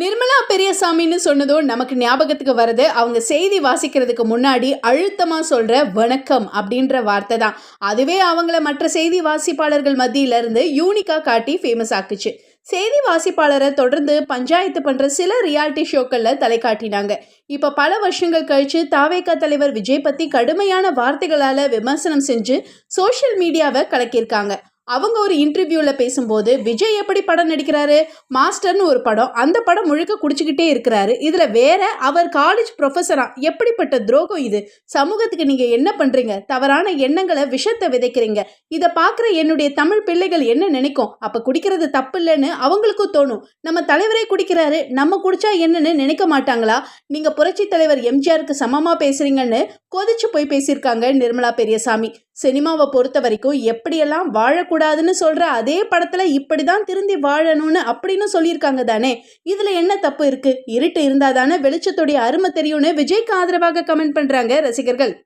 நிர்மலா பெரியசாமின்னு சொன்னதும் நமக்கு ஞாபகத்துக்கு வருது அவங்க செய்தி வாசிக்கிறதுக்கு முன்னாடி அழுத்தமா சொல்ற வணக்கம் அப்படின்ற வார்த்தை தான். அதுவே அவங்கள மற்ற செய்தி வாசிப்பாளர்கள் மத்தியில இருந்து யூனிக்கா காட்டி ஃபேமஸ் ஆக்குச்சு. செய்தி வாசிப்பாளரை தொடர்ந்து பஞ்சாயத்து பண்ற சில ரியாலிட்டி ஷோக்கள்ல தலை காட்டினாங்க. இப்ப பல வருஷங்கள் கழிச்சு தாவேகா தலைவர் விஜய் பத்தி கடுமையான வார்த்தைகளால விமர்சனம் செஞ்சு சோஷியல் மீடியாவை கலக்கியிருக்காங்க. அவங்க ஒரு இன்டர்வியூல பேசும்போது விஜய் எப்படி படம் நடிக்கிறாரு, மாஸ்டர்னு ஒரு படம், அந்த படம் முழுக்க குடிச்சுக்கிட்டே இருக்கிறாரு, இதுல வேற அவர் காலேஜ் ப்ரொஃபஸரா, எப்படிப்பட்ட துரோகம் இது, சமூகத்துக்கு நீங்க என்ன பண்றீங்க, தவறான எண்ணங்களை விஷத்தை விதைக்கிறீங்க, இதை பார்க்குற என்னுடைய தமிழ் பிள்ளைகள் என்ன நினைக்கும், அப்ப குடிக்கிறது தப்பு இல்லைன்னு அவங்களுக்கும் தோணும், நம்ம தலைவரே குடிக்கிறாரு நம்ம குடிச்சா என்னன்னு நினைக்க மாட்டாங்களா, நீங்க புரட்சி தலைவர் எம்ஜிஆருக்கு சமமா பேசுறீங்கன்னு கொதிச்சு போய் பேசியிருக்காங்க நிர்மலா பெரியசாமி. சினிமாவை பொறுத்த வரைக்கும் எப்படியெல்லாம் வாழக்கூடாதுன்னு சொல்ற அதே படத்துல இப்படிதான் திருந்தி வாழணும்னு அப்படின்னு சொல்லியிருக்காங்க தானே. இதுல என்ன தப்பு இருக்கு, இருட்டு இருந்தாதானே வெளிச்சத்துடைய அருமை தெரியும்னு விஜய்க்கு ஆதரவாக கமெண்ட் பண்றாங்க ரசிகர்கள்.